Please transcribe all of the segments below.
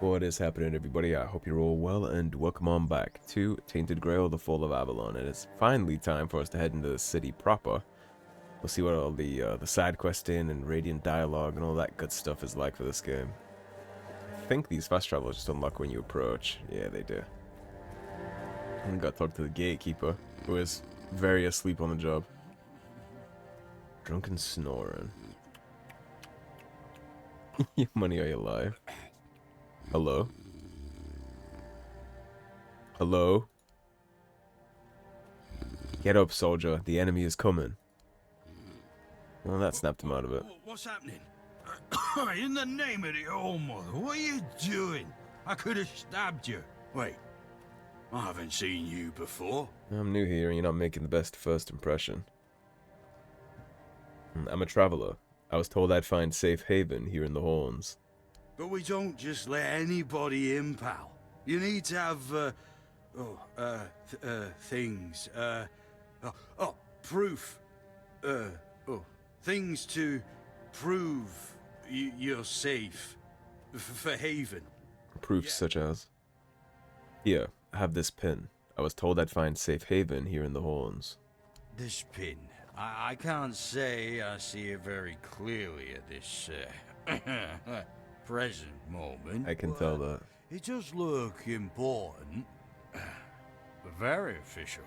What is happening, everybody? I hope you're all well, and welcome on back to Tainted Grail, the Fall of Avalon. And it's finally time for us to head into the city proper. We'll see what all the side questing and radiant dialogue and all that good stuff is like for this game. I think these fast travelers just unlock when you approach. Yeah, they do. And got to talk to the gatekeeper, who is very asleep on the job. Drunken snoring. Your money or your life. Hello? Hello? Get up, soldier. The enemy is coming. Well, that snapped him out of it. What's happening? In the name of the old mother, what are you doing? I could have stabbed you. Wait, I haven't seen you before. I'm new here and you're not making the best first impression. I'm a traveler. I was told I'd find safe haven here in the Horns. But we don't just let anybody in, pal. You need to have, things, proof. Things to prove you're safe for haven. Proofs such as? Here, I have this pin. I was told I'd find safe haven here in the Horns. This pin, I can't say I see it very clearly at this, present moment. I can tell that. It does look important. Very official.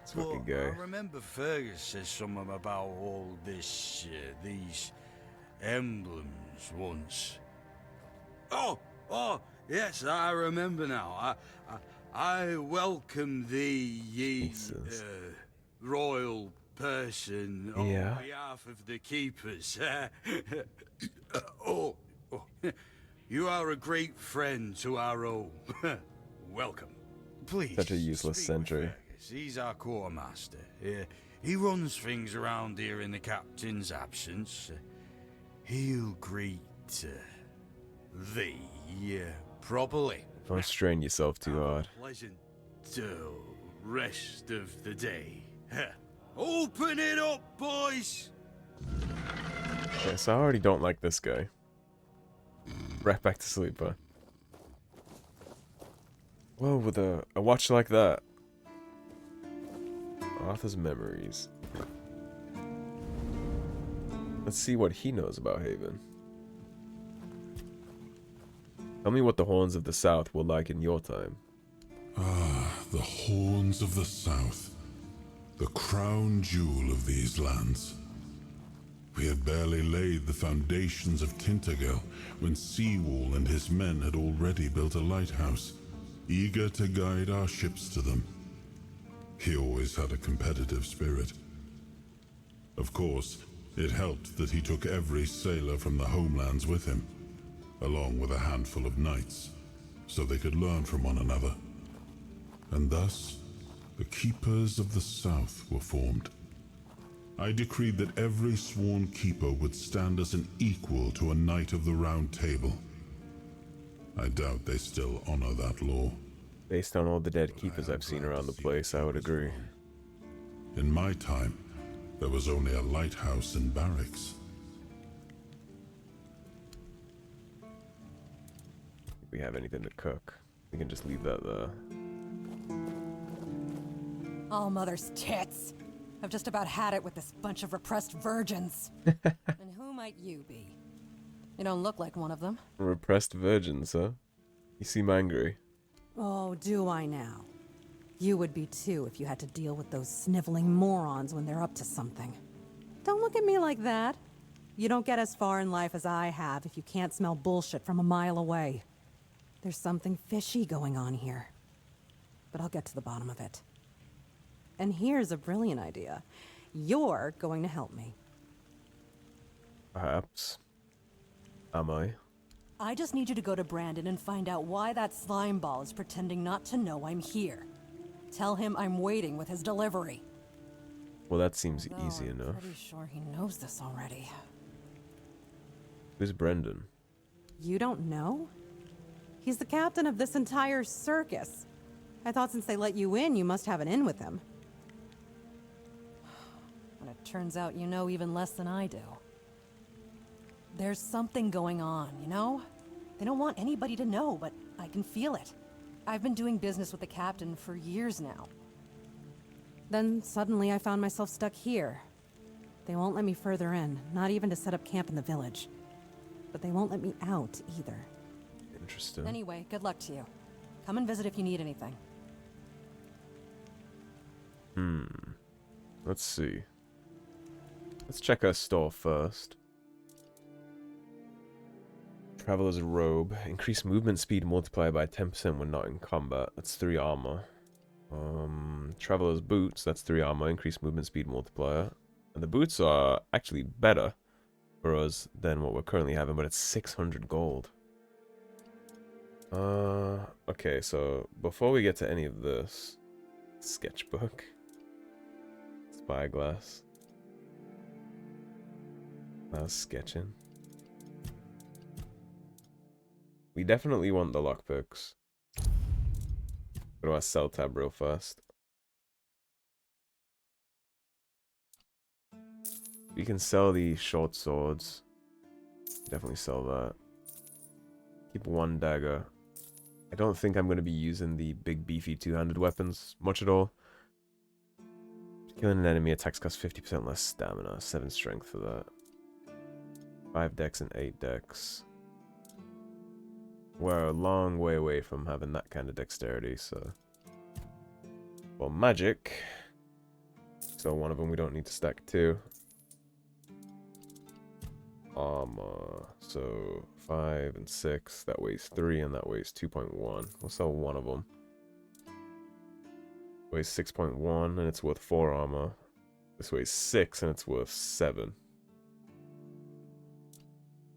This fucking guy. I remember Fergus said something about all this, these emblems once. Oh, yes, I remember now. I welcome thee, ye royal person, on behalf of the keepers. You are a great friend to our own. Welcome. Please. Such a useless sentry. He's our quartermaster. He runs things around here in the captain's absence. He'll greet thee properly. Don't strain yourself too hard. Pleasant rest of the day. Open it up, boys! Yes, I already don't like this guy. Right back to sleep, huh? Well, with a watch like that. Arthur's memories. Let's see what he knows about Haven. Tell me what the Horns of the South were like in your time. Ah, the Horns of the South. The crown jewel of these lands. We had barely laid the foundations of Tainted Grail when Seawall and his men had already built a lighthouse, eager to guide our ships to them. He always had a competitive spirit. Of course, it helped that he took every sailor from the homelands with him, along with a handful of knights, so they could learn from one another. And thus, the Keepers of the South were formed. I decreed that every sworn keeper would stand as an equal to a Knight of the Round Table. I doubt they still honor that law. Based on all the dead keepers I've seen around the place, I would agree. In my time, there was only a lighthouse and barracks. If we have anything to cook, we can just leave that there. All mother's tits. I've just about had it with this bunch of repressed virgins. And who might you be? You don't look like one of them. Repressed virgins, huh? You seem angry. Oh, do I now? You would be too if you had to deal with those sniveling morons when they're up to something. Don't look at me like that. You don't get as far in life as I have if you can't smell bullshit from a mile away. There's something fishy going on here. But I'll get to the bottom of it. And here's a brilliant idea. You're going to help me. Perhaps. Am I? I just need you to go to Brandon and find out why that slime ball is pretending not to know I'm here. Tell him I'm waiting with his delivery. Well, that seems Although easy I'm enough. pretty sure he knows this already. Who's Brendan? You don't know? He's the captain of this entire circus. I thought since they let you in, you must have an in with him. But it turns out you know even less than I do. There's something going on, you know? They don't want anybody to know, but I can feel it. I've been doing business with the captain for years now. Then suddenly I found myself stuck here. They won't let me further in, not even to set up camp in the village. But they won't let me out either. Interesting. Anyway, good luck to you. Come and visit if you need anything. Let's see. Let's check our store first. Traveler's Robe. Increase movement speed multiplied by 10% when not in combat. That's 3 armor. Traveler's Boots. That's 3 armor. Increase movement speed multiplier. And the boots are actually better for us than what we're currently having, but it's 600 gold. Okay, so before we get to any of this, sketchbook, spyglass. I was sketching. We definitely want the lockpicks. Go to our sell tab real fast. We can sell the short swords. Definitely sell that. Keep 1 dagger. I don't think I'm going to be using the big beefy two-handed weapons much at all. Killing an enemy attacks cost 50% less stamina. 7 strength for that. 5 dex and 8 dex. We're a long way away from having that kind of dexterity, so... Well, magic. So one of them we don't need to stack 2. Armor. So 5 and 6. That weighs 3 and that weighs 2.1. We'll sell one of them. Weighs 6.1 and it's worth 4 armor. This weighs 6 and it's worth 7.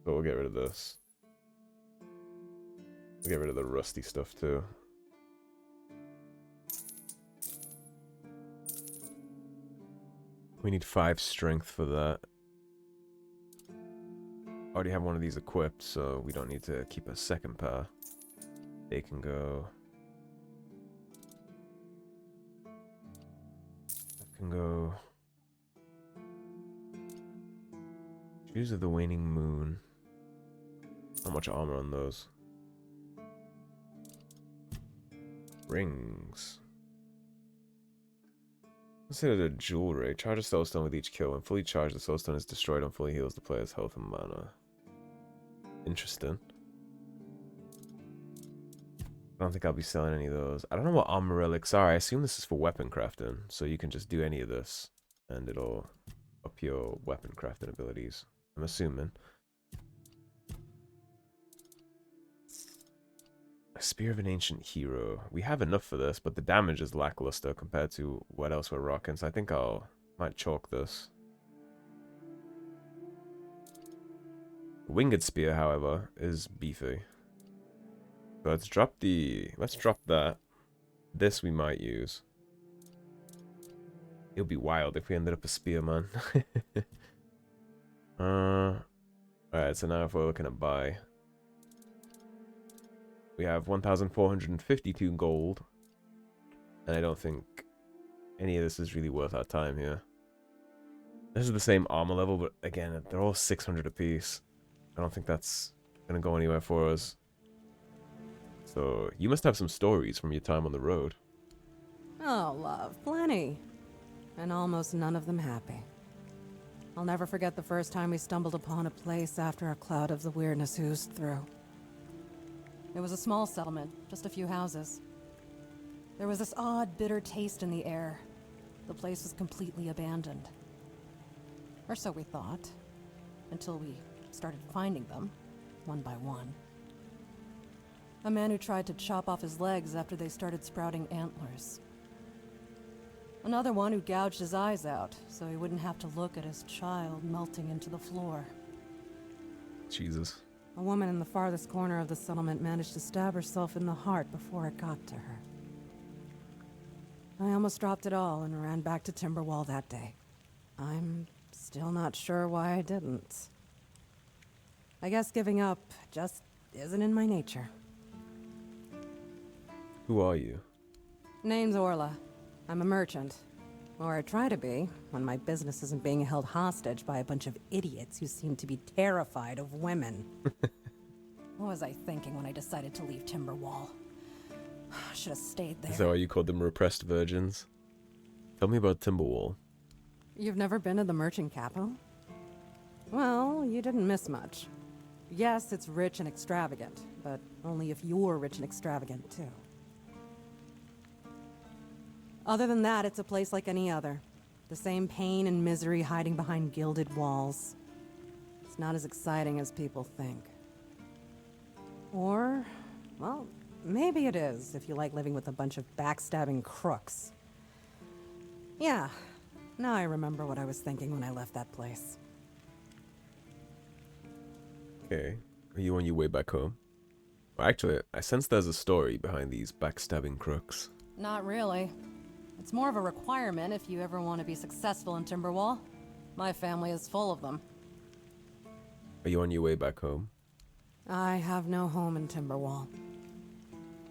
So we'll get rid of this. We'll get rid of the rusty stuff too. We need 5 strength for that. I already have one of these equipped, so we don't need to keep a second pair. They can go... That can go... Shoes of the Waning Moon. Not much armor on those. Rings. Consider it a jewelry. Charge a soulstone with each kill. When fully charged, the soulstone is destroyed and fully heals the player's health and mana. Interesting. I don't think I'll be selling any of those. I don't know what armor relics are. I assume this is for weapon crafting. So you can just do any of this. And it'll up your weapon crafting abilities. I'm assuming. A Spear of an Ancient Hero. We have enough for this, but the damage is lackluster compared to what else we're rocking. So I think might chalk this. Winged Spear, however, is beefy. So let's drop that. This we might use. It would be wild if we ended up a spearman. Alright, so now if we're looking at buy. We have 1,452 gold. And I don't think any of this is really worth our time here. This is the same armor level, but again, they're all 600 apiece. I don't think that's gonna go anywhere for us. So, you must have some stories from your time on the road. Oh, love, plenty. And almost none of them happy. I'll never forget the first time we stumbled upon a place after a cloud of the Wyrdness oozed through. It was a small settlement, just a few houses. There was this odd, bitter taste in the air. The place was completely abandoned. Or so we thought. Until we started finding them, one by one. A man who tried to chop off his legs after they started sprouting antlers. Another one who gouged his eyes out, so he wouldn't have to look at his child melting into the floor. Jesus. A woman in the farthest corner of the settlement managed to stab herself in the heart before it got to her. I almost dropped it all and ran back to Timberwall that day. I'm still not sure why I didn't. I guess giving up just isn't in my nature. Who are you? Name's Orla. I'm a merchant. Or I try to be, when my business isn't being held hostage by a bunch of idiots who seem to be terrified of women. What was I thinking when I decided to leave Timberwall? Should have stayed there. Is that why you called them repressed virgins? Tell me about Timberwall. You've never been to the merchant capital? Well, you didn't miss much. Yes, it's rich and extravagant, but only if you're rich and extravagant too. Other than that, it's a place like any other. The same pain and misery hiding behind gilded walls. It's not as exciting as people think. Or, well, maybe it is if you like living with a bunch of backstabbing crooks. Yeah, now I remember what I was thinking when I left that place. Okay, are you on your way back home? Well, actually, I sense there's a story behind these backstabbing crooks. Not really. It's more of a requirement if you ever want to be successful in Timberwall. My family is full of them. Are you on your way back home? I have no home in Timberwall.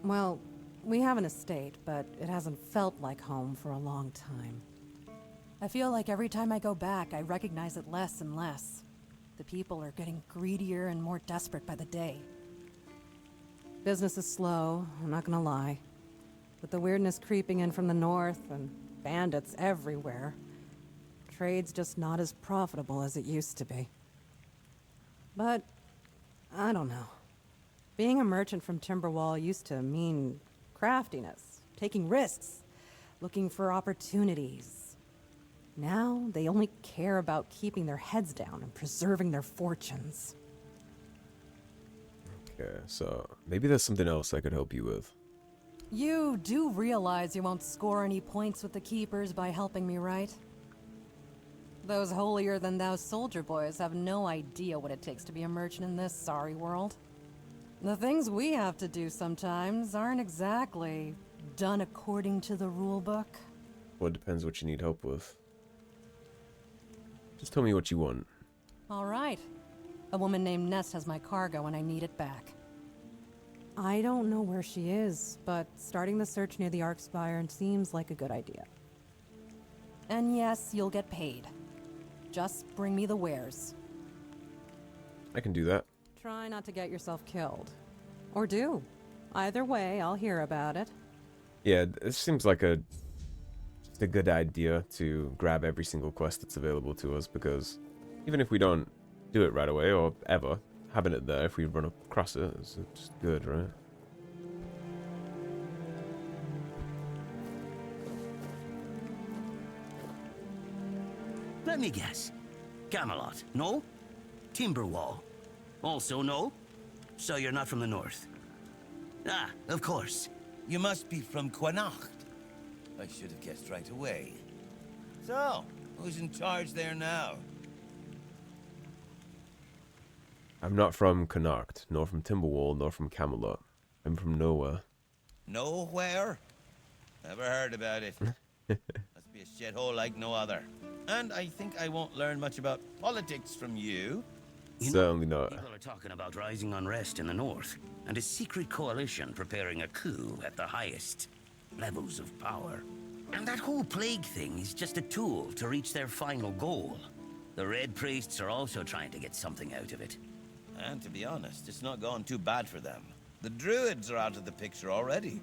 Well, we have an estate, but it hasn't felt like home for a long time. I feel like every time I go back, I recognize it less and less. The people are getting greedier and more desperate by the day. Business is slow, I'm not gonna lie. With the Wyrdness creeping in from the north and bandits everywhere, trade's just not as profitable as it used to be. But, I don't know. Being a merchant from Timberwall used to mean craftiness, taking risks, looking for opportunities. Now, they only care about keeping their heads down and preserving their fortunes. Okay, so maybe there's something else I could help you with. You do realize you won't score any points with the Keepers by helping me, right? Those holier-than-thou soldier boys have no idea what it takes to be a merchant in this sorry world. The things we have to do sometimes aren't exactly done according to the rulebook. Well, it depends what you need help with. Just tell me what you want. All right. A woman named Ness has my cargo and I need it back. I don't know where she is, but starting the search near the Arkspire seems like a good idea. And yes, you'll get paid. Just bring me the wares. I can do that. Try not to get yourself killed. Or do. Either way, I'll hear about it. Yeah, it seems like just a good idea to grab every single quest that's available to us, because even if we don't do it right away or ever, having it there if we run across it is just good, right? Let me guess. Camelot, no? Timberwall, also no? So you're not from the north? Ah, of course. You must be from Connacht. I should have guessed right away. So, who's in charge there now? I'm not from Connacht, nor from Timberwall, nor from Camelot. I'm from nowhere. Nowhere? Never heard about it. Must be a shithole like no other. And I think I won't learn much about politics from you. Certainly not. People are talking about rising unrest in the north, and a secret coalition preparing a coup at the highest levels of power. And that whole plague thing is just a tool to reach their final goal. The Red Priests are also trying to get something out of it. And to be honest, it's not going too bad for them. The Druids are out of the picture already.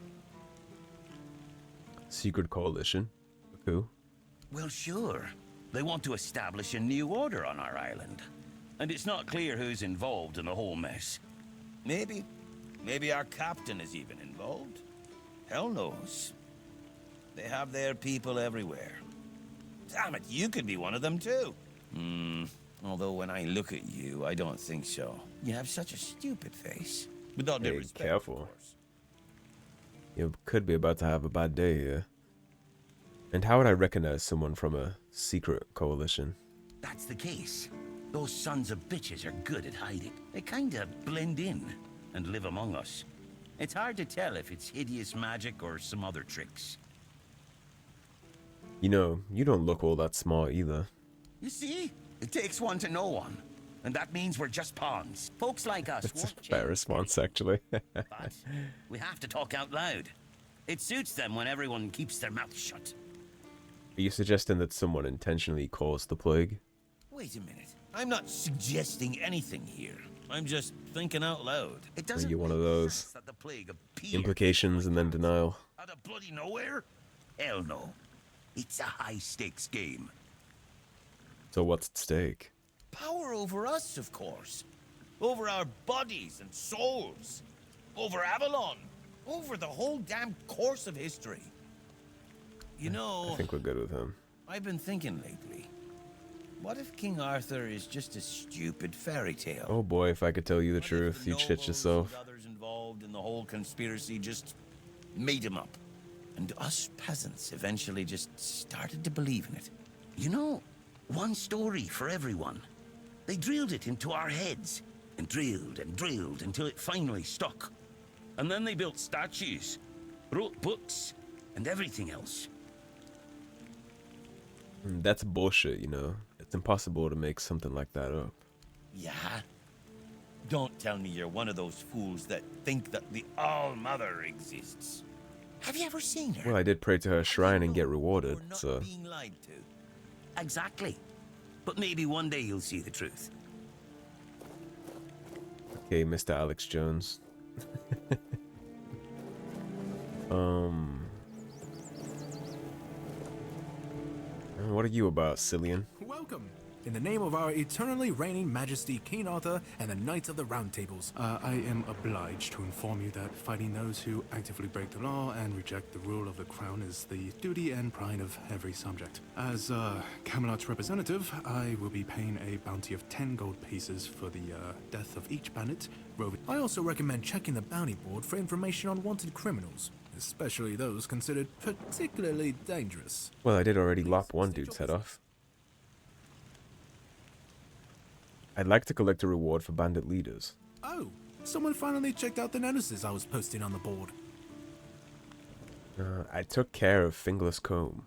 Secret coalition? A coup? Well, sure. They want to establish a new order on our island. And it's not clear who's involved in the whole mess. Maybe our captain is even involved. Hell knows. They have their people everywhere. Damn it, you could be one of them too. Although when I look at you, I don't think so. You have such a stupid face. With all due Hey, respect, careful. of course. You could be about to have a bad day here. And how would I recognize someone from a secret coalition? That's the case. Those sons of bitches are good at hiding. They kinda blend in and live among us. It's hard to tell if it's hideous magic or some other tricks. You know, you don't look all that smart either. You see? It takes one to know one. And that means we're just pawns. Folks like us That's a won't fair change. response, actually. But we have to talk out loud. It suits them when everyone keeps their mouth shut. Are you suggesting that someone intentionally caused the plague? Wait a minute. I'm not suggesting anything here. I'm just thinking out loud. It doesn't You're one of make those sense that the plague appeared implications and then denial. out of bloody nowhere. Hell no. It's a high-stakes game. So what's at stake? Power over us, of course. Over our bodies and souls. Over Avalon. Over the whole damn course of history. You know, I think we're good with him. I've been thinking lately. What if King Arthur is just a stupid fairy tale? Oh boy, if I could tell you the What if truth, the you'd shit nobles yourself. and others involved in the whole conspiracy just made him up? And us peasants eventually just started to believe in it. You know, one story for everyone. They drilled it into our heads, and drilled until it finally stuck. And then they built statues, wrote books, and everything else. That's bullshit, you know. It's impossible to make something like that up. Yeah? Don't tell me you're one of those fools that think that the All-Mother exists. Have you ever seen her? Well, I did pray to her shrine and get rewarded, We're not so... being lied to. Exactly. But maybe one day you'll see the truth. Okay, Mr. Alex Jones. What are you about, Cillian? Welcome. In the name of our eternally reigning Majesty King Arthur and the Knights of the Round Tables, I am obliged to inform you that fighting those who actively break the law and reject the rule of the crown is the duty and pride of every subject. As Camelot's representative, I will be paying a bounty of 10 gold pieces for the death of each bandit. I also recommend checking the bounty board for information on wanted criminals, especially those considered particularly dangerous. Well, I did already lop one dude's head off. I'd like to collect a reward for bandit leaders. Oh, someone finally checked out the notices I was posting on the board. I took care of Fingerless Comb.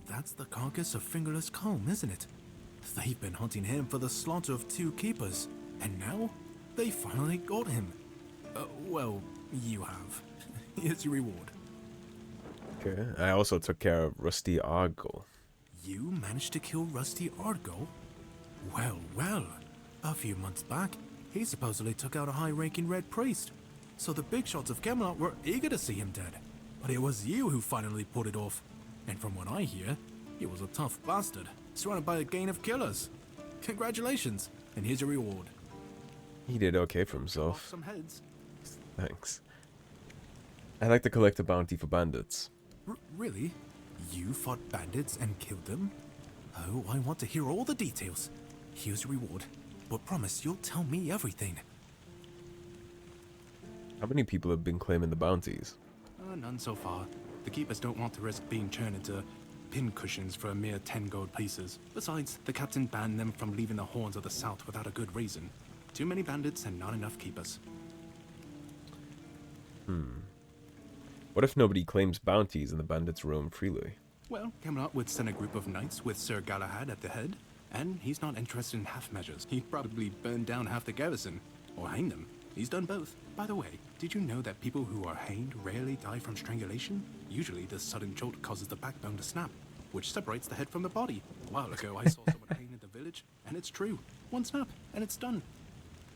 That's the carcass of Fingerless Comb, isn't it? They've been hunting him for the slaughter of 2 keepers, and now they finally got him. Well, you have. Here's your reward. Okay. I also took care of Rusty Argle. You managed to kill Rusty Argo? Well, well. A few months back, he supposedly took out a high-ranking red priest. So the big shots of Camelot were eager to see him dead. But it was you who finally pulled it off. And from what I hear, he was a tough bastard, surrounded by a gang of killers. Congratulations, and here's your reward. He did okay for Off himself. some heads. Thanks. I'd like to collect a bounty for bandits. Really? You fought bandits and killed them? Oh, I want to hear all the details. Here's your reward, but promise you'll tell me everything. How many people have been claiming the bounties? None so far. The keepers don't want to risk being turned into pincushions for a mere 10 gold pieces. Besides, the captain banned them from leaving the Horns of the South without a good reason. Too many bandits and not enough keepers. What if nobody claims bounties and the bandits roam freely? Well, Camelot would send a group of knights with Sir Galahad at the head, and he's not interested in half measures. He'd probably burn down half the garrison, or hang them. He's done both. By the way, did you know that people who are hanged rarely die from strangulation? Usually the sudden jolt causes the backbone to snap, which separates the head from the body. A while ago I saw someone hanged in the village, and it's true. One snap, and it's done.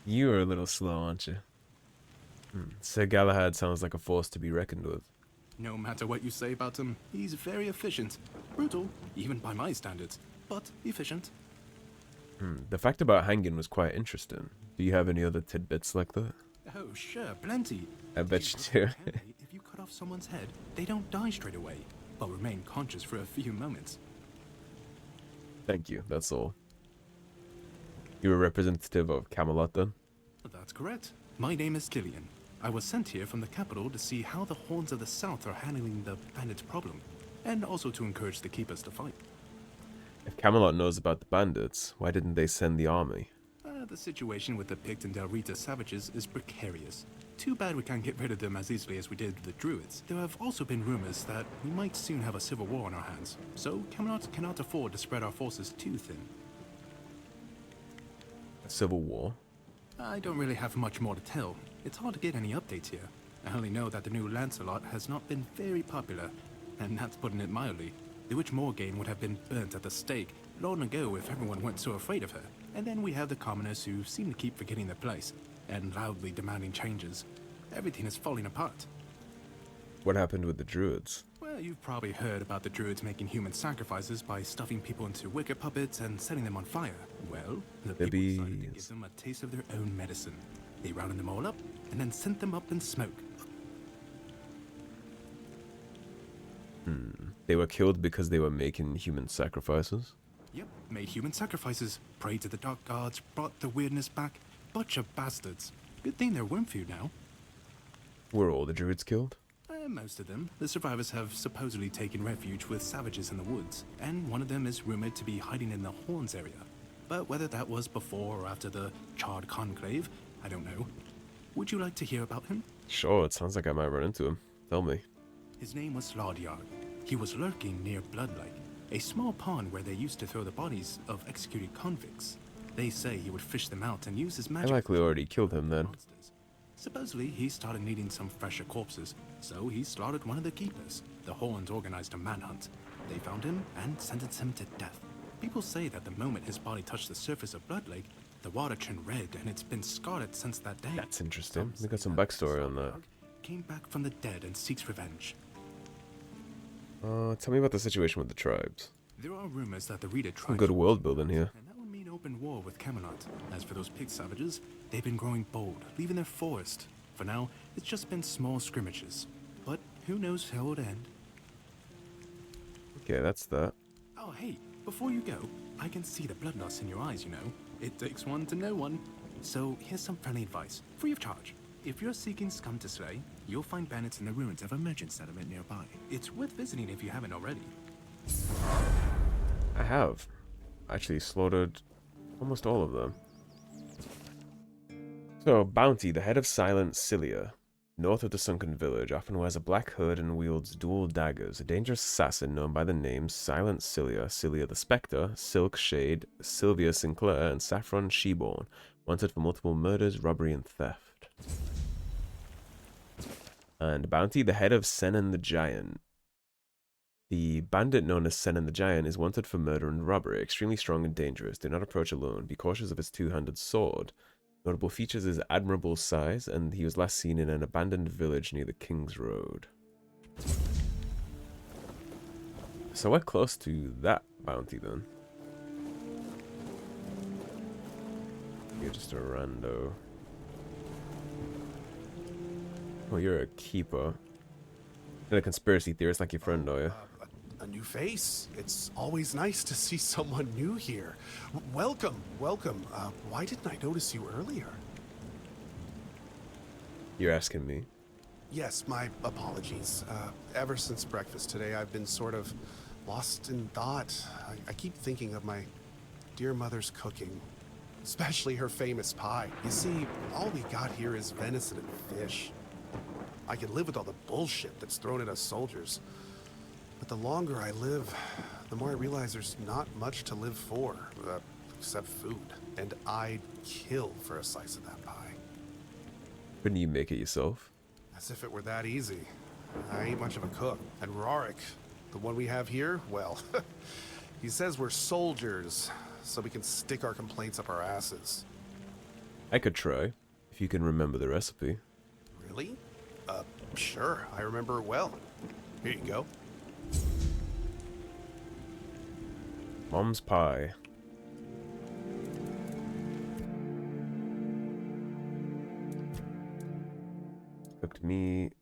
You are a little slow, aren't you? Sir Galahad sounds like a force to be reckoned with. No matter what you say about him, he's very efficient. Brutal, even by my standards, but efficient. The fact about hanging was quite interesting. Do you have any other tidbits like that? Oh, sure, plenty. I bet you do. If you cut off someone's head, they don't die straight away, but remain conscious for a few moments. Thank you, that's all. You're a representative of Camelot then? That's correct. My name is Cillian. I was sent here from the capital to see how the Horns of the South are handling the bandits' problem, and also to encourage the keepers to fight. If Camelot knows about the bandits, why didn't they send the army? The situation with the Pict and Del Rita savages is precarious. Too bad we can't get rid of them as easily as we did the Druids. There have also been rumors that we might soon have a civil war on our hands, so Camelot cannot afford to spread our forces too thin. A civil war? I don't really have much more to tell. It's hard to get any updates here. I only know that the new Lancelot has not been very popular, and that's putting it mildly. The Witch Morgane would have been burnt at the stake long ago if everyone weren't so afraid of her. And then we have the commoners who seem to keep forgetting their place. and loudly demanding changes. Everything is falling apart. What happened with the druids? Well, you've probably heard about the druids making human sacrifices by stuffing people into wicker puppets and setting them on fire. Well, the people decided to give them a taste of their own medicine. They rounded them all up and then sent them up in smoke. They were killed because they were making human sacrifices? Yep, made human sacrifices, prayed to the dark gods, brought the Wyrdness back. Bunch of bastards. Good thing they're Wormfood now. Were all the druids killed? Most of them. The survivors have supposedly taken refuge with savages in the woods, and one of them is rumored to be hiding in the Horns area. But whether that was before or after the Charred Conclave, I don't know. Would you like to hear about him? Sure, it sounds like I might run into him. Tell me. His name was Lardyard. He was lurking near Bloodlake, a small pond where they used to throw the bodies of executed convicts. They say he would fish them out and use his magic. I likely already killed him then. Monsters. Supposedly, he started needing some fresher corpses, so he slaughtered one of the keepers. The Horns organized a manhunt. They found him and sentenced him to death. People say that the moment his body touched the surface of Bloodlake, the water turned red, and it's been scarred since that day. That's interesting. We got some say backstory on that. Came back from the dead and seeks revenge. Tell me about the situation with the tribes. There are rumors that the Reader tribe... Some good world building here. And that would mean open war with Camelot. As for those pig savages, they've been growing bold, leaving their forest. For now, it's just been small scrimmages. But who knows how it would end. Okay, that's that. Oh, hey, before you go, I can see the bloodlust in your eyes, you know. It takes one to know one. So here's some friendly advice, free of charge. If you're seeking scum to slay, you'll find bandits in the ruins of a merchant settlement nearby. It's worth visiting if you haven't already. I have. Actually slaughtered almost all of them. So, Bounty, the head of Silent Cillian, north of the sunken village, often wears a black hood and wields dual daggers. A dangerous assassin known by the names Silent Cillian, Cillian the Spectre, Silk Shade, Sylvia Sinclair, and Saffron Sheborn, wanted for multiple murders, robbery, and theft. And Bounty, the head of Senan the Giant. The bandit known as Senan the Giant is wanted for murder and robbery, extremely strong and dangerous. Do not approach alone. Be cautious of his two-handed sword. Notable features is admirable size, and he was last seen in an abandoned village near the King's Road. So we're close to that bounty then. You're just a rando. Oh, you're a keeper. And a conspiracy theorist like your friend, are you? A new face. It's always nice to see someone new here. Welcome, welcome. Why didn't I notice you earlier? You're asking me? Yes, my apologies. Ever since breakfast today, I've been sort of lost in thought. I keep thinking of my dear mother's cooking, especially her famous pie. You see, all we got here is venison and fish. I can live with all the bullshit that's thrown at us soldiers. But the longer I live, the more I realize there's not much to live for, except food. And I'd kill for a slice of that pie. Couldn't you make it yourself? As if it were that easy. I ain't much of a cook. And Rorik, the one we have here, well, he says we're soldiers, so we can stick our complaints up our asses. I could try, if you can remember the recipe. Really? Sure, I remember it well. Here you go. Mom's pie. Cooked meat,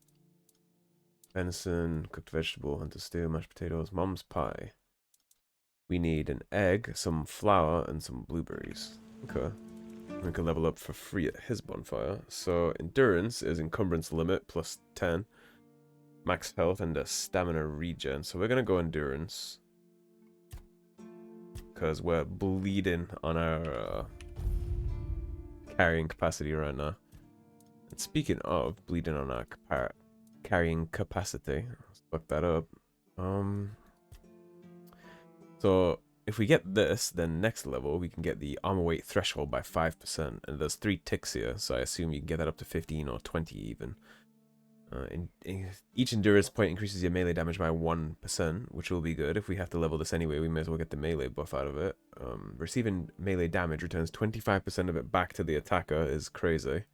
venison, cooked vegetable, hunter stew, mashed potatoes, mom's pie. We need an egg, some flour, and some blueberries. Okay. We can level up for free at his bonfire. So endurance is encumbrance limit plus 10. Max health and a stamina regen. So we're gonna go endurance. Because we're bleeding on our carrying capacity right now. And speaking of bleeding on our carrying capacity, let's look that up. So if we get this, then next level we can get the armor weight threshold by 5%, and there's 3 ticks here, so I assume you can get that up to 15 or 20 even. Each endurance point increases your melee damage by 1%, which will be good. If we have to level this anyway, we may as well get the melee buff out of it. Receiving melee damage returns 25% of it back to the attacker is crazy.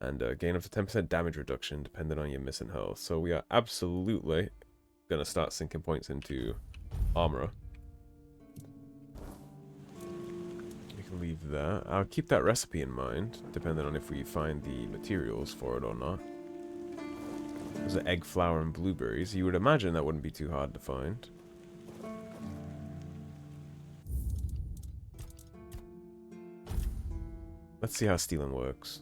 And gain up to 10% damage reduction depending on your missing health. So we are absolutely going to start sinking points into armor. We can leave that. I'll keep that recipe in mind, depending on if we find the materials for it or not. There's an egg, flour, and blueberries. You would imagine that wouldn't be too hard to find. Let's see how stealing works.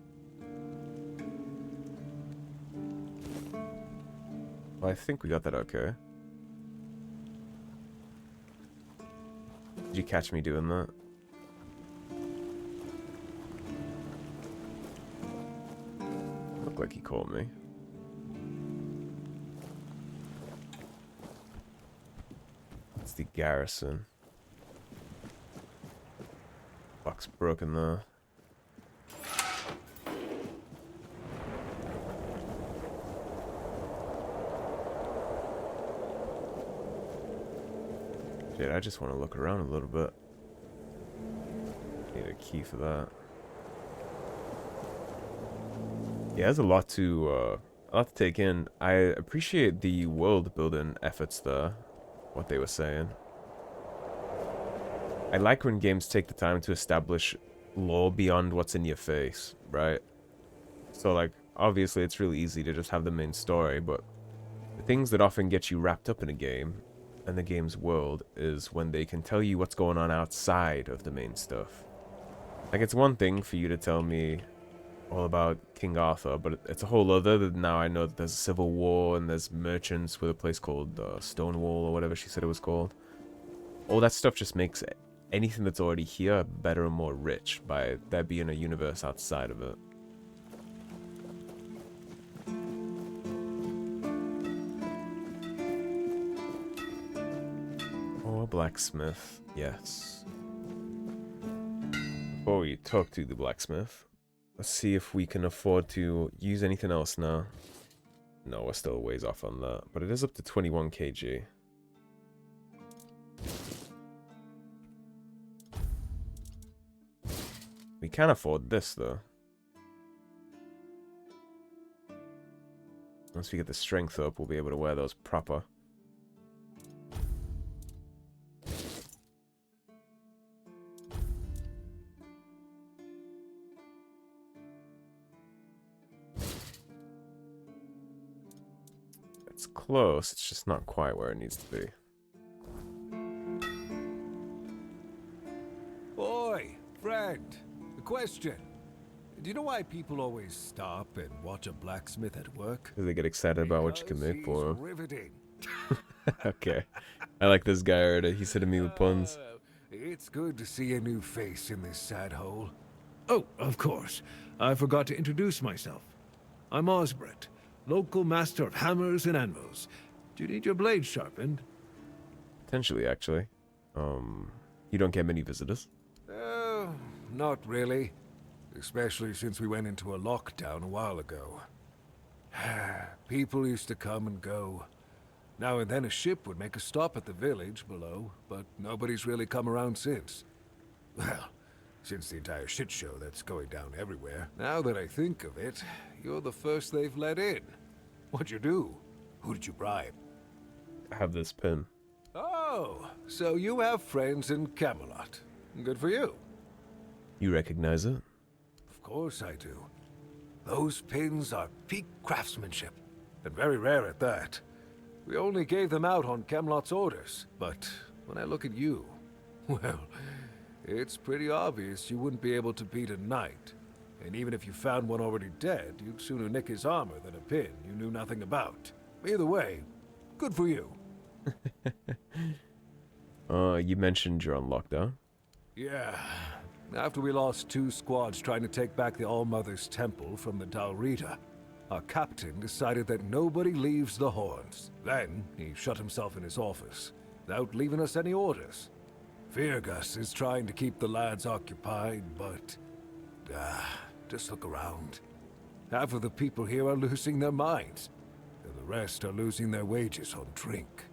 Well, I think we got that okay. Did you catch me doing that? Looked like he caught me. It's the garrison. Lock's broken there. Dude, I just want to look around a little bit. Need a key for that. Yeah, there's a lot to take in. I appreciate the world building efforts there. What they were saying. I like when games take the time to establish lore beyond what's in your face, right? So, like, obviously it's really easy to just have the main story, but the things that often get you wrapped up in a game and the game's world is when they can tell you what's going on outside of the main stuff. Like, it's one thing for you to tell me all about King Arthur, but it's a whole other that now I know that there's a civil war and there's merchants with a place called Stonewall or whatever she said it was called. All that stuff just makes anything that's already here better and more rich by there being a universe outside of it. Oh, a blacksmith. Yes. Before we talk to the blacksmith, let's see if we can afford to use anything else now. No, we're still a ways off on that, but it is up to 21 kg. We can afford this, though. Once we get the strength up, we'll be able to wear those proper. It's close, it's just not quite where it needs to be. Boy, friend. Question. Do you know why people always stop and watch a blacksmith at work? Because they get excited about what you can make for them. Riveting. Okay. I like this guy already. He's hitting me with puns. It's good to see a new face in this sad hole. Oh, of course. I forgot to introduce myself. I'm Osbryht, local master of hammers and anvils. Do you need your blade sharpened? Potentially, actually. You don't get many visitors. Not really. Especially since we went into a lockdown a while ago. People used to come and go. Now and then a ship would make a stop at the village below, but nobody's really come around since. Well, since the entire shit show that's going down everywhere. Now that I think of it, you're the first they've let in. What'd you do? Who did you bribe? I have this pin. Oh, so you have friends in Camelot. Good for you. You recognize it? Of course I do. Those pins are peak craftsmanship, and very rare at that. We only gave them out on Camelot's orders, but when I look at you, well, it's pretty obvious you wouldn't be able to beat a knight. And even if you found one already dead, you'd sooner nick his armor than a pin you knew nothing about. Either way, good for you. You mentioned you're on lockdown. Yeah. After we lost 2 squads trying to take back the All-Mother's Temple from the Dalrita, our captain decided that nobody leaves the Horns. Then, he shut himself in his office, without leaving us any orders. Virgus is trying to keep the lads occupied, but... just look around. Half of the people here are losing their minds, and the rest are losing their wages on drink.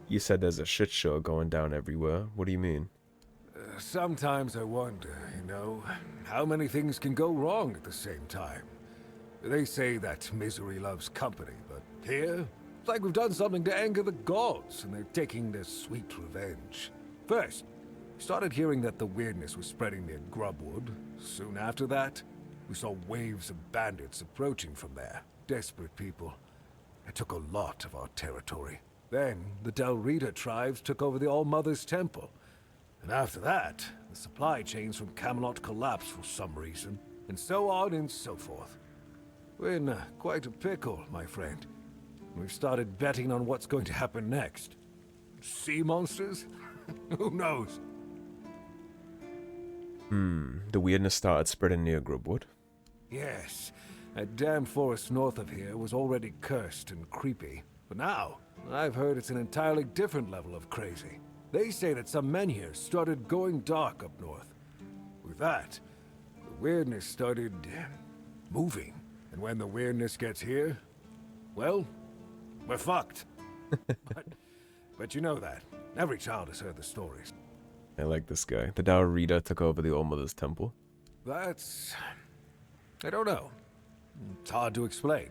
You said there's a shit show going down everywhere. What do you mean? Sometimes I wonder, know. How many things can go wrong at the same time? They say that misery loves company, but here, it's like we've done something to anger the gods, and they're taking their sweet revenge. First, we started hearing that the Wyrdness was spreading near Grubwood. Soon after that, we saw waves of bandits approaching from there. Desperate people. It took a lot of our territory. Then, the Dalrita tribes took over the All-Mother's Temple. And after that, the supply chains from Camelot collapsed for some reason, and so on and so forth. We're in quite a pickle, my friend. We've started betting on what's going to happen next. Sea monsters? Who knows? The Wyrdness started spreading near Grubwood. Yes. That damn forest north of here was already cursed and creepy. But now, I've heard it's an entirely different level of crazy. They say that some men here started going dark up north. With that, the Wyrdness started moving. And when the Wyrdness gets here, well, we're fucked. but you know that. Every child has heard the stories. I like this guy. The Dalrita took over the All-Mother's Temple. That's... I don't know. It's hard to explain.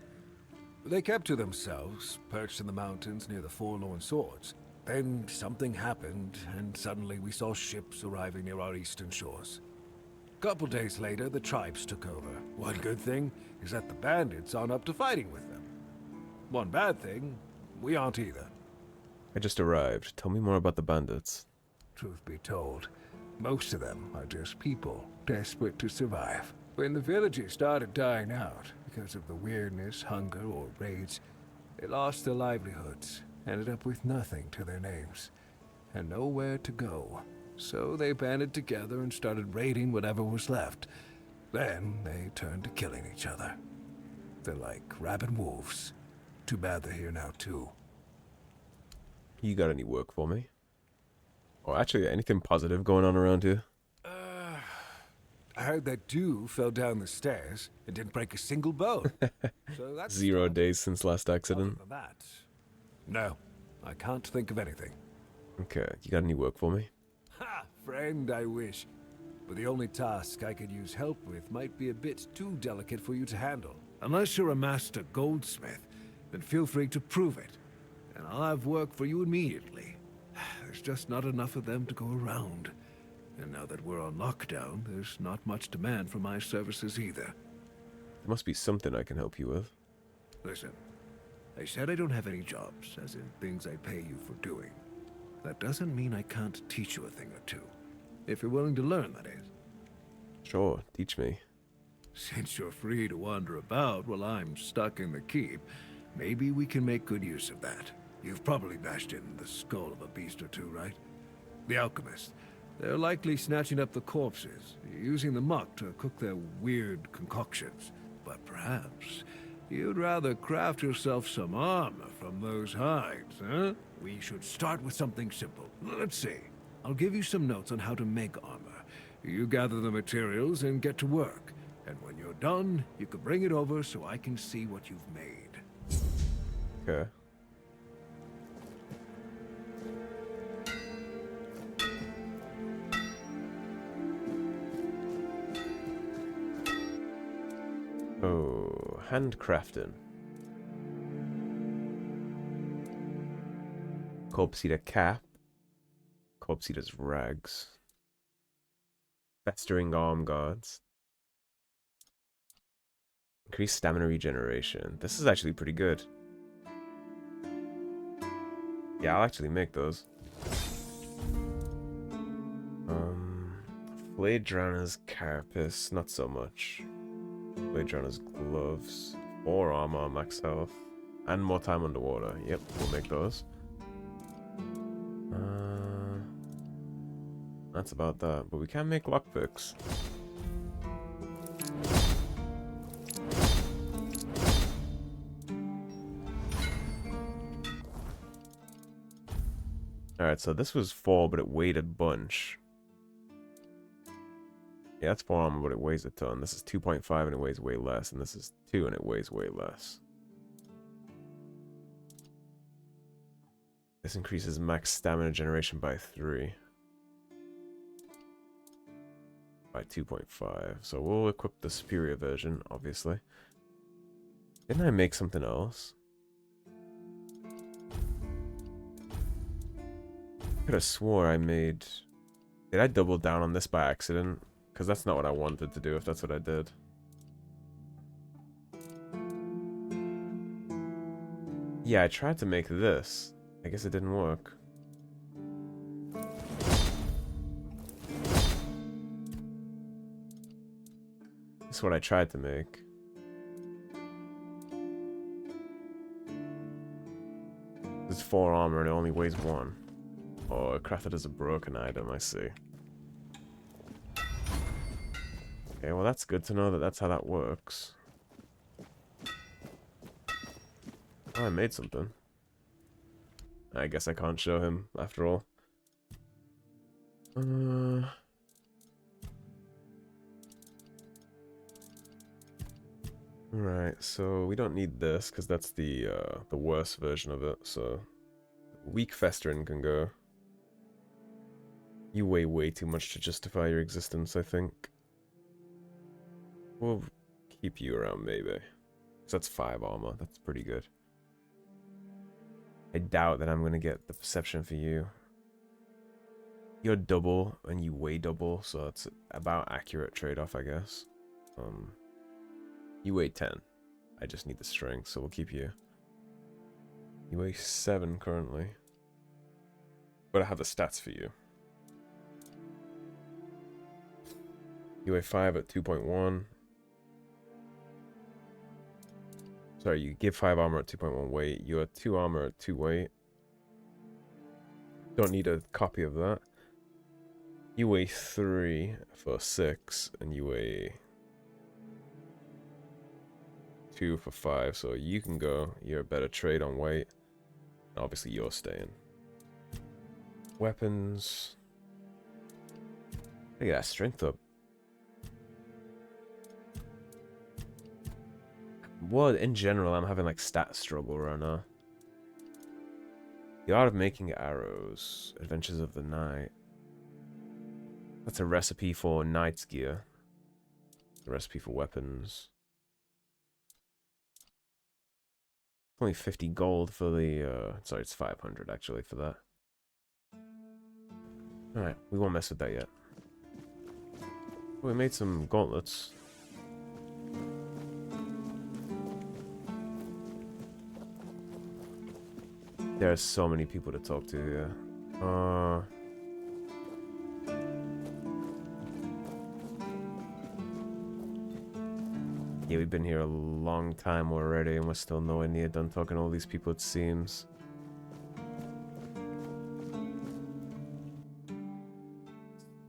They kept to themselves, perched in the mountains near the Forlorn Swords. Then something happened, and suddenly we saw ships arriving near our eastern shores. Couple days later, the tribes took over. One good thing is that the bandits aren't up to fighting with them. One bad thing, we aren't either. I just arrived. Tell me more about the bandits. Truth be told, most of them are just people desperate to survive. When the villages started dying out because of the Wyrdness, hunger, or raids, they lost their livelihoods, ended up with nothing to their names, and nowhere to go. So they banded together and started raiding whatever was left. Then they turned to killing each other. They're like rabid wolves. Too bad they're here now too. You got any work for me? Or actually, anything positive going on around here? I heard that dew fell down the stairs and didn't break a single bone. So that's 0 days since last accident. Other than that, no, I can't think of anything. Okay, you got any work for me? Ha! Friend, I wish. But the only task I could use help with might be a bit too delicate for you to handle. Unless you're a master goldsmith, then feel free to prove it. And I'll have work for you immediately. There's just not enough of them to go around. And now that we're on lockdown, there's not much demand for my services either. There must be something I can help you with. Listen, I said I don't have any jobs, as in things I pay you for doing. That doesn't mean I can't teach you a thing or two. If you're willing to learn, that is. Sure, teach me. Since you're free to wander about while I'm stuck in the keep, maybe we can make good use of that. You've probably bashed in the skull of a beast or two, right? The alchemists. They're likely snatching up the corpses, using the muck to cook their weird concoctions. But perhaps you'd rather craft yourself some armor from those hides, huh? We should start with something simple. Let's see. I'll give you some notes on how to make armor. You gather the materials and get to work. And when you're done, you can bring it over so I can see what you've made. Okay. Oh, handcrafting. Corpse Eater cap. Corpse Eater's rags. Festering arm guards. Increased stamina regeneration. This is actually pretty good. Yeah, I'll actually make those. Blade Drowner's carapace, not so much. Blade Drowner's gloves. 4 armor, max health. And more time underwater. Yep, we'll make those. That's about that. But we can make lockpicks. Alright, so this was 4, but it weighed a bunch. Yeah, that's 4 armor, but it weighs a ton. This is 2.5 and it weighs way less. And this is 2 and it weighs way less. This increases max stamina generation by 3. by 2.5. So we'll equip the superior version, obviously. Didn't I make something else? I could have swore I made... Did I double down on this by accident? Because that's not what I wanted to do, if that's what I did. Yeah, I tried to make this. I guess it didn't work. That's what I tried to make. There's 4 armor and it only weighs 1. Oh, crafted as a broken item, I see. Okay, well that's good to know that that's how that works. Oh, I made something. I guess I can't show him, after all. Alright, so we don't need this, because that's the worst version of it, so... Weak Festering can go. You weigh way too much to justify your existence, I think. We'll keep you around, maybe. So that's 5 armor, that's pretty good. I doubt that I'm going to get the perception for you. You're double, and you weigh double, so it's about accurate trade-off, I guess. You weigh 10. I just need the strength, so we'll keep you. You weigh 7 currently. But I have the stats for you. You weigh 5 at 2.1. Sorry, you give 5 armor at 2.1 weight. You are 2 armor at 2 weight. Don't need a copy of that. You weigh 3 for 6, and you weigh 2 for 5, so you can go. You're a better trade on weight. Obviously, you're staying. Weapons. Look at that strength up. Well, in general, I'm having like stat struggle right now. The Art of Making Arrows. Adventures of the Night. That's a recipe for knight's gear. A recipe for weapons. Only 50 gold for the, sorry, it's 500 actually for that. Alright, we won't mess with that yet. Oh, we made some gauntlets. There are so many people to talk to here. Yeah, we've been here a long time already, and we're still nowhere near done talking to all these people, it seems.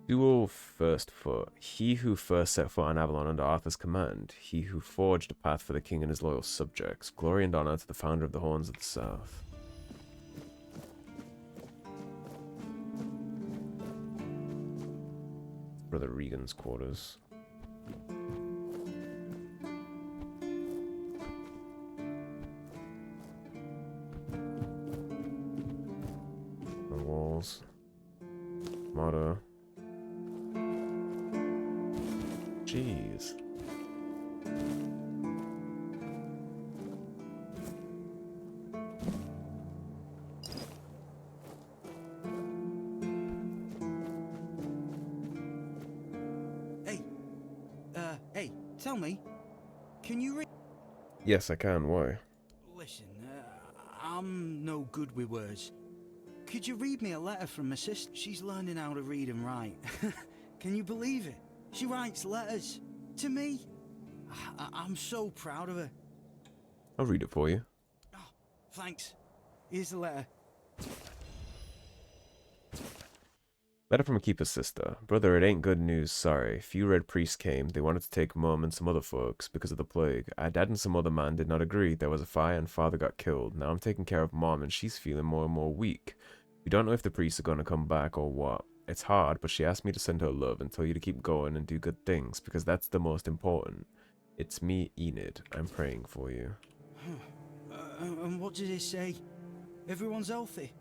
Dual First Foot. He who first set foot on Avalon under Arthur's command. He who forged a path for the king and his loyal subjects. Glory and honor to the founder of the Horns of the South. Brother Regan's quarters. The walls. Motto. Jeez. Hey, tell me, can you read? Yes, I can. Why? Listen, I'm no good with words. Could you read me a letter from my sister? She's learning how to read and write. Can you believe it? She writes letters to me. I'm so proud of her. I'll read it for you. Oh, thanks. Here's the letter. Letter from a keeper's sister. Brother, it ain't good news, sorry. Few red priests came. They wanted to take Mum and some other folks because of the plague. Dad and some other man did not agree. There was a fire and father got killed. Now I'm taking care of Mom and she's feeling more and more weak. We don't know if the priests are going to come back or what. It's hard, but she asked me to send her love and tell you to keep going and do good things because that's the most important. It's me, Enid. I'm praying for you. And what did it say? Everyone's healthy?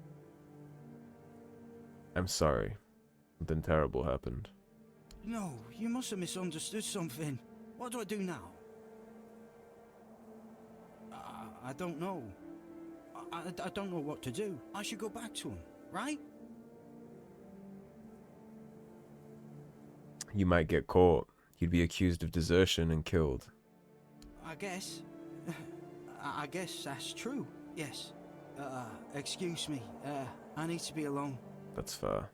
I'm sorry. Something terrible happened. No, you must have misunderstood something. What do I do now? I don't know. I don't know what to do. I should go back to him, right? You might get caught. You'd be accused of desertion and killed. I guess. I guess that's true. Yes. Excuse me. I need to be alone. That's fair.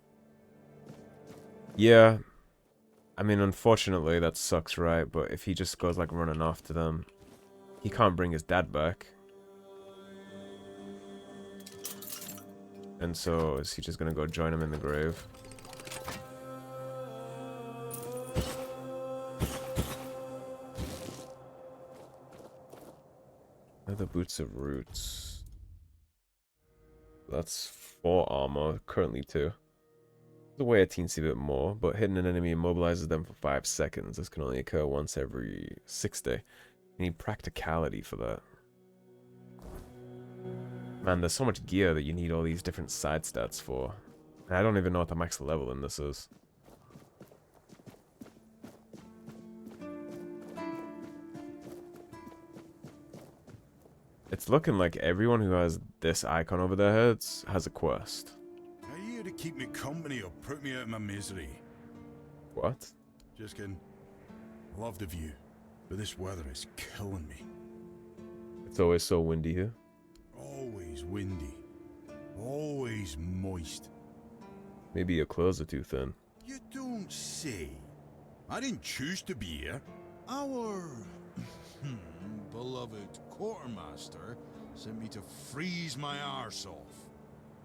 Yeah. I mean, unfortunately, that sucks, right? But if he just goes, like, running after them, he can't bring his dad back. And so, is he just gonna go join him in the grave? Leather boots of roots. That's 4 armor, currently 2. The way a teensy bit more, but hitting an enemy immobilizes them for 5 seconds. This can only occur once every 60. You need practicality for that. Man, there's so much gear that you need all these different side stats for. And I don't even know what the max level in this is. It's looking like everyone who has this icon over their heads has a quest. Are you here to keep me company or put me out of my misery? What? Just kidding. I love the view, but this weather is killing me. It's always so windy here. Always windy. Always moist. Maybe your clothes are too thin. You don't say. I didn't choose to be here. Our beloved quartermaster sent me to freeze my arse off.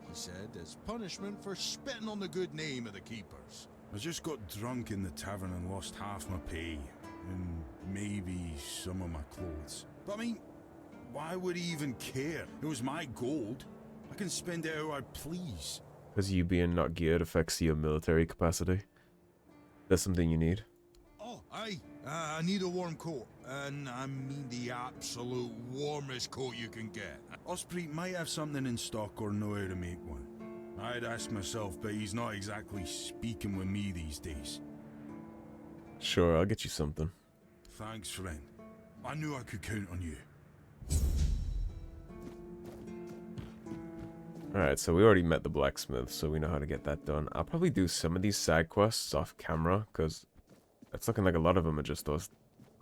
He said as punishment for spitting on the good name of the keepers. I just got drunk in the tavern and lost half my pay. And maybe some of my clothes. But I mean, why would he even care? It was my gold. I can spend it how I please. Because you being not geared affects your military capacity. That's something you need. Oh, I need a warm coat. And I mean the absolute warmest coat you can get. Osbryht might have something in stock or know how to make one. I'd ask myself, but he's not exactly speaking with me these days. Sure, I'll get you something. Thanks, friend. I knew I could count on you. Alright, so we already met the blacksmith, so we know how to get that done. I'll probably do some of these side quests off camera, because it's looking like a lot of them are just those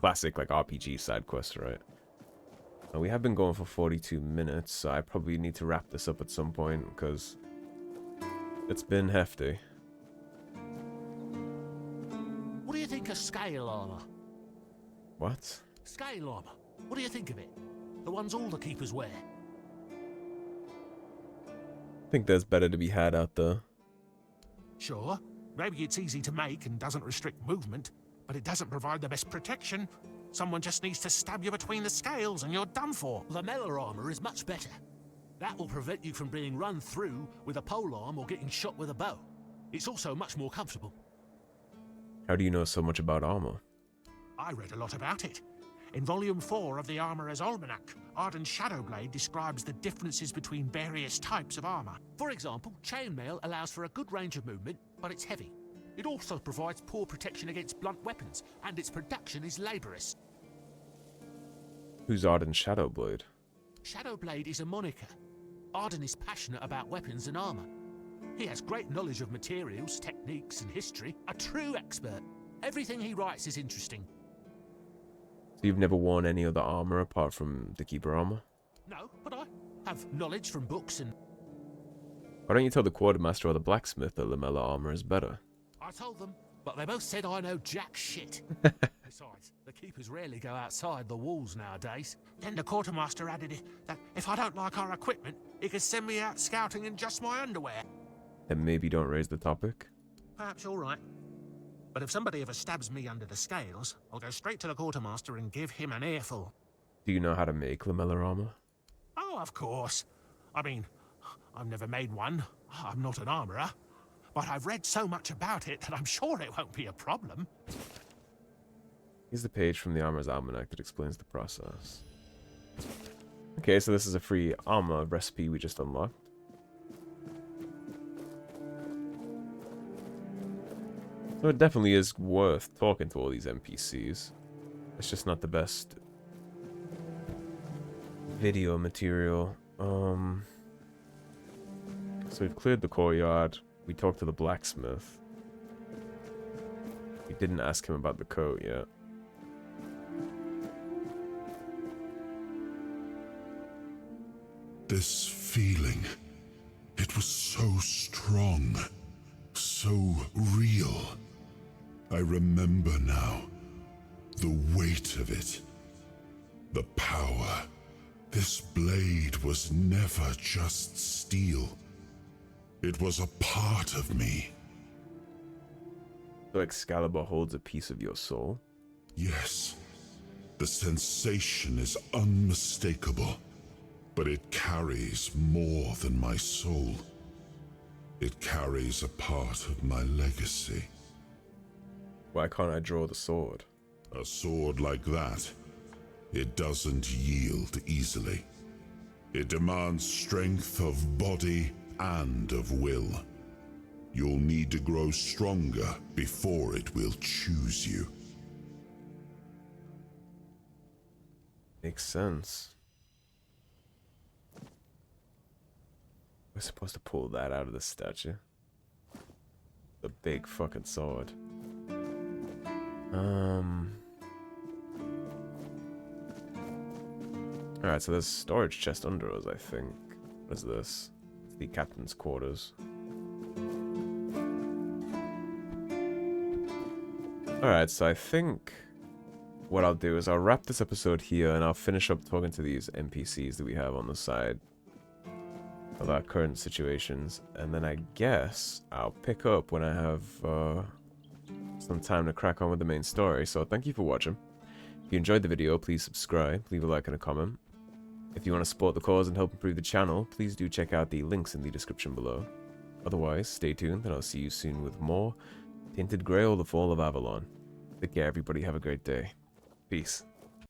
classic, like, RPG side quests, right? And we have been going for 42 minutes, so I probably need to wrap this up at some point, because it's been hefty. What do you think of scale armor? What? Scale armor. What do you think of it? The ones all the keepers wear. I think there's better to be had out there. Sure. Maybe it's easy to make and doesn't restrict movement, but it doesn't provide the best protection. Someone just needs to stab you between the scales and you're done for. Lamellar armor is much better. That will prevent you from being run through with a polearm or getting shot with a bow. It's also much more comfortable. How do you know so much about armor? I read a lot about it. In Volume 4 of the Armourer's Almanac, Arden Shadowblade describes the differences between various types of armour. For example, chainmail allows for a good range of movement, but it's heavy. It also provides poor protection against blunt weapons, and its production is laborious. Who's Arden Shadowblade? Shadowblade is a moniker. Arden is passionate about weapons and armour. He has great knowledge of materials, techniques, and history. A true expert. Everything he writes is interesting. So you've never worn any other armor apart from the keeper armor? No, but I have knowledge from books and... Why don't you tell the quartermaster or the blacksmith that lamellar armor is better? I told them, but they both said I know jack shit. Besides, the keepers rarely go outside the walls nowadays. Then the quartermaster added that if I don't like our equipment, he could send me out scouting in just my underwear. Then maybe don't raise the topic. Perhaps you're right. But if somebody ever stabs me under the scales, I'll go straight to the quartermaster and give him an earful. Do you know how to make lamellar armor? Oh, of course. I mean, I've never made one. I'm not an armourer. But I've read so much about it that I'm sure it won't be a problem. Here's the page from the Armorer's Almanac that explains the process. Okay, so this is a free armor recipe we just unlocked. So it definitely is worth talking to all these NPCs. It's just not the best video material. So we've cleared the courtyard. We talked to the blacksmith. We didn't ask him about the coat yet. This feeling, it was so strong, so real. I remember now, the weight of it, the power. This blade was never just steel. It was a part of me. So Excalibur holds a piece of your soul? Yes. The sensation is unmistakable, but it carries more than my soul. It carries a part of my legacy. Why can't I draw the sword? A sword like that, it doesn't yield easily. It demands strength of body and of will. You'll need to grow stronger before it will choose you. Makes sense. We're supposed to pull that out of the statue. The big fucking sword. Alright, so there's a storage chest under us, I think. What is this? It's the captain's quarters. Alright, so I think what I'll do is I'll wrap this episode here and I'll finish up talking to these NPCs that we have on the side of our current situations, and then I guess I'll pick up when I have some time to crack on with the main story. So thank you for watching. If you enjoyed the video, please subscribe, leave a like and a comment. If you want to support the cause and help improve the channel, please do check out the links in the description below. Otherwise, stay tuned and I'll see you soon with more Tainted Grail, the Fall of Avalon. Take care everybody, have a great day. Peace.